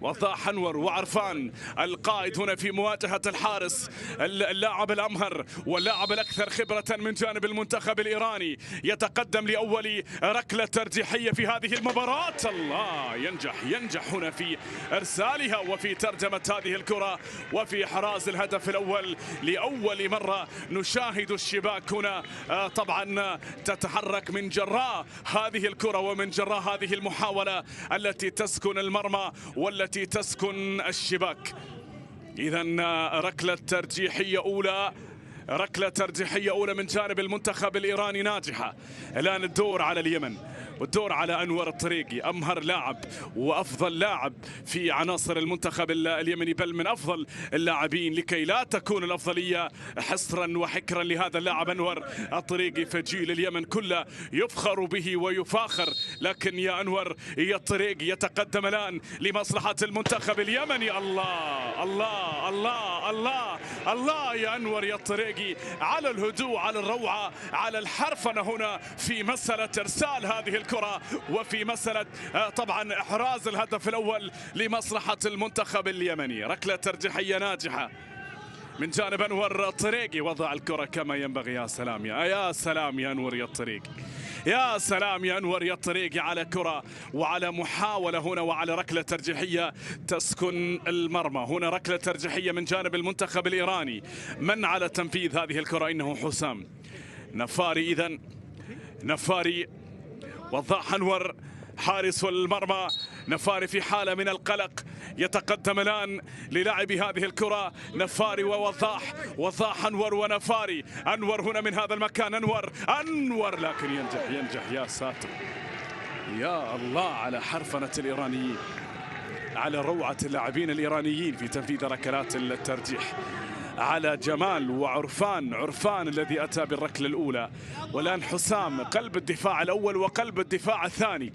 وضاح أنور وعرفان القائد هنا في مواجهة الحارس اللاعب الأمهر واللاعب الأكثر خبرة من جانب المنتخب الإيراني. يتقدم لأول ركلة ترجيحية في هذه المباراة. الله، ينجح هنا في إرسالها وفي ترجمة هذه الكرة وفي إحراز الهدف الأول. لأول مرة نشاهد الشباك هنا طبعا تتحرك من جراء هذه الكرة ومن جراء هذه المحاولة التي تسكن المرمى والتي تسكن الشباك. إذن ركلة ترجيحية أولى من جانب المنتخب الإيراني ناجحة. الآن الدور على اليمن والدور على أنور الطريقي، أمهر لاعب وأفضل لاعب في عناصر المنتخب اليمني، بل من أفضل اللاعبين، لكي لا تكون الأفضلية حصرا وحكرا لهذا اللاعب أنور الطريقي. فجيل اليمن كله يفخر به ويفاخر، لكن يا أنور يا الطريقي يتقدم الآن لمصلحة المنتخب اليمني. الله الله الله الله الله يا أنور يا الطريقي على الهدوء، على الروعة، على الحرفنة هنا في مسألة إرسال هذه الكرة وفي مسألة طبعا إحراز الهدف الأول لمصلحة المنتخب اليمني. ركلة ترجيحية ناجحة من جانب أنور الطريقي، وضع الكرة كما ينبغي. يا سلام يا سلام يا أنور يا الطريقي، يا سلام يا أنور يا الطريقي على كرة وعلى محاولة هنا وعلى ركلة ترجيحية تسكن المرمى. هنا ركلة ترجيحية من جانب المنتخب الإيراني. من على تنفيذ هذه الكرة؟ إنه حسام نفاري. إذن نفاري وضاح أنور حارس المرمى. نفاري في حالة من القلق، يتقدم الآن للاعب هذه الكرة نفاري ووضاح أنور ونفاري. أنور هنا من هذا المكان، أنور لكن ينجح. يا ساتر، يا الله على حرفنة الإيرانيين، على روعة اللاعبين الإيرانيين في تنفيذ ركلات الترجيح، على جمال عرفان الذي أتى بالركلة الأولى. والآن حسام قلب الدفاع الأول وقلب الدفاع الثاني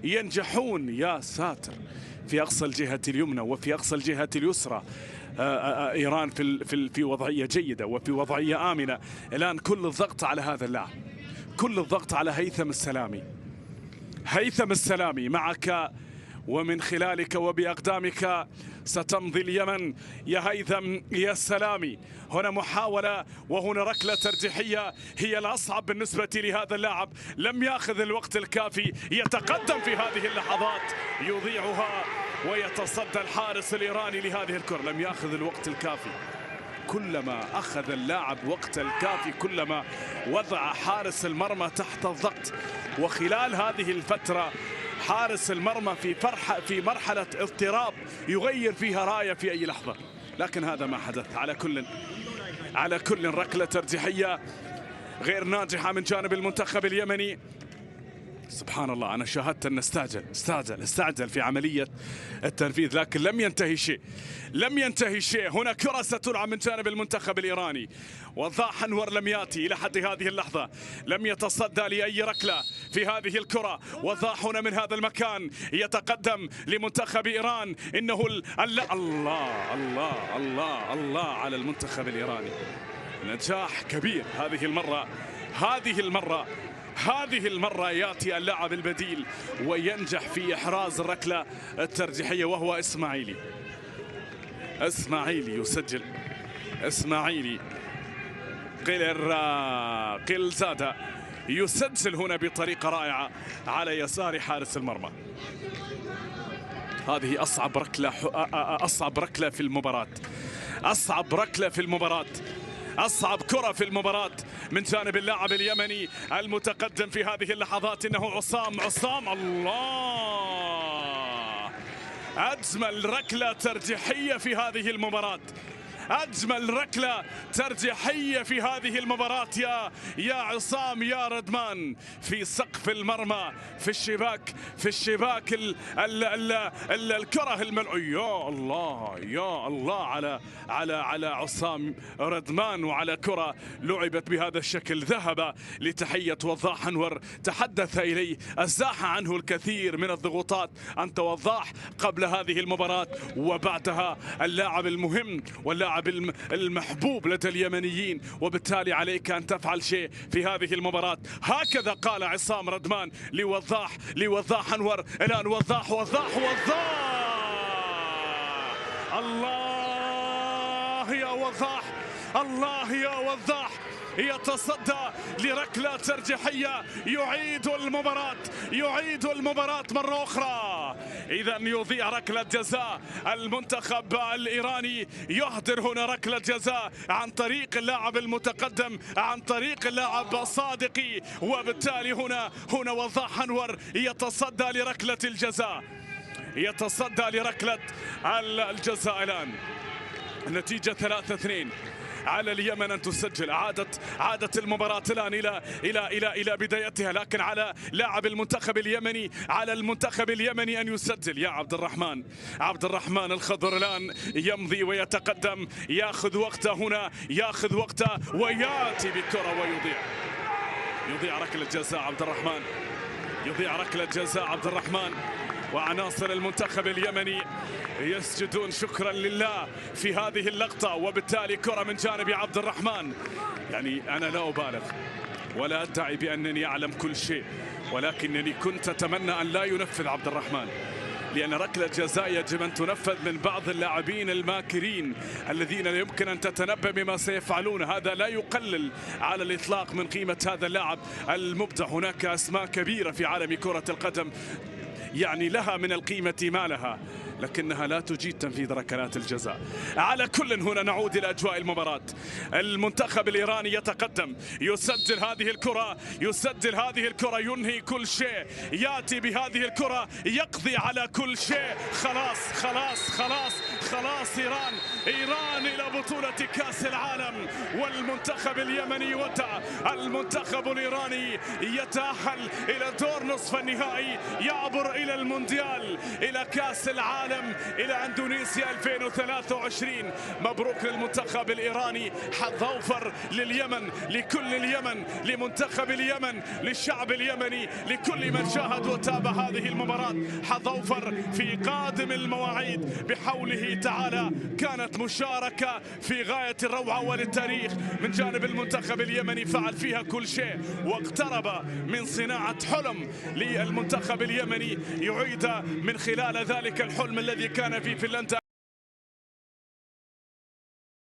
ينجحون. يا ساتر، في أقصى الجهة اليمنى وفي أقصى الجهة اليسرى إيران في وضعية جيدة وفي وضعية آمنة. الآن كل الضغط على هذا اللاعب، كل الضغط على هيثم السلامي معك، ومن خلالك وبأقدامك ستمضي اليمن يا هيثم يا السلامي. هنا محاولة وهنا ركلة ترجيحية هي الأصعب بالنسبة لهذا اللاعب. لم يأخذ الوقت الكافي، يتقدم في هذه اللحظات، يضيعها ويتصدى الحارس الإيراني لهذه الكرة. لم يأخذ الوقت الكافي. كلما أخذ اللاعب وقت الكافي كلما وضع حارس المرمى تحت الضغط. وخلال هذه الفترة حارس المرمى في مرحلة اضطراب يغير فيها راية في أي لحظة، لكن هذا ما حدث. على كل ركلة ترجيحية غير ناجحة من جانب المنتخب اليمني. سبحان الله، أنا شاهدت أن استعجل في عملية التنفيذ، لكن لم ينتهي شيء. هنا كرة ستلعب من جانب المنتخب الإيراني. وضاح أنور لم يأتي إلى حد هذه اللحظة، لم يتصدى لأي ركلة في هذه الكرة. وضاح هنا من هذا المكان يتقدم لمنتخب إيران. إنه الله الله الله الله على المنتخب الإيراني. نجاح كبير هذه المرة يأتي اللاعب البديل وينجح في إحراز الركلة الترجيحية، وهو إسماعيلي يسجل. إسماعيلي قلزادة يسجل هنا بطريقة رائعة على يسار حارس المرمى. هذه أصعب ركلة في المباراة، أصعب كرة في المباراة من جانب اللاعب اليمني المتقدم في هذه اللحظات. إنه عصام الله، أجمل ركلة ترجيحية في هذه المباراة، أجمل ركلة ترجيحية في هذه المباراة يا عصام يا ردمان، في سقف المرمى، في الشباك الكرة الملعوبة. يا الله على عصام ردمان، وعلى كرة لعبت بهذا الشكل. ذهب لتحية وضاح أنور، تحدث إليه، أزاح عنه الكثير من الضغوطات. أنت وضاح قبل هذه المباراة وبعدها اللاعب المهم واللاعب المحبوب لدى اليمنيين، وبالتالي عليك أن تفعل شيء في هذه المباراة. هكذا قال عصام ردمان لوضاح أنور. الآن وضاح الله يا وضاح، الله يا وضاح، يتصدى لركلة ترجيحية، يعيد المباراة مرة أخرى. إذا يضيع ركلة جزاء المنتخب الإيراني، يهدر هنا ركلة جزاء عن طريق اللاعب المتقدم، عن طريق اللاعب صادقي، وبالتالي هنا وضاح أنور يتصدى لركلة الجزاء، يتصدى لركلة الجزاء. الآن النتيجة 3-2 على اليمن أن تسجل. عادت المباراة الآن إلى بدايتها، لكن على لاعب المنتخب اليمني، على المنتخب اليمني أن يسجل. يا عبد الرحمن الخضر الآن يمضي ويتقدم، ياخذ وقته هنا، ياخذ وقته وياتي بكرة يضيع ركلة جزاء عبد الرحمن، يضيع ركلة جزاء عبد الرحمن. وعناصر المنتخب اليمني يسجدون شكرا لله في هذه اللقطة، وبالتالي كرة من جانب عبد الرحمن. يعني أنا لا أبالغ ولا أدعي بأنني أعلم كل شيء، ولكنني كنت أتمنى أن لا ينفذ عبد الرحمن، لأن ركلة جزاء يجب أن تنفذ من بعض اللاعبين الماكرين الذين يمكن أن تتنبأ بما سيفعلون. هذا لا يقلل على الإطلاق من قيمة هذا اللاعب المبدع. هناك أسماء كبيرة في عالم كرة القدم يعني لها من القيمة ما لها، لكنها لا تجيد تنفيذ ركلات الجزاء. على كل هنا نعود إلى أجواء المباراة. المنتخب الإيراني يتقدم، يسجل هذه الكرة، ينهي كل شيء، يأتي بهذه الكرة، يقضي على كل شيء. خلاص إيران إلى بطولة كأس العالم، والمنتخب اليمني ودع. المنتخب الإيراني يتأهل إلى دور نصف النهائي، يعبر إلى المونديال، إلى كأس العالم، إلى أندونيسيا 2023. مبروك للمنتخب الإيراني، حظ أوفر لليمن، لكل اليمن، لمنتخب اليمن، للشعب اليمني، لكل من شاهد وتابع هذه المباراة. حظ أوفر في قادم المواعيد بحوله تعالى. كانت مشاركة في غاية الروعة وللتاريخ من جانب المنتخب اليمني، فعل فيها كل شيء واقترب من صناعة حلم للمنتخب اليمني، يعيد من خلال ذلك الحلم الذي كان في فنلندا.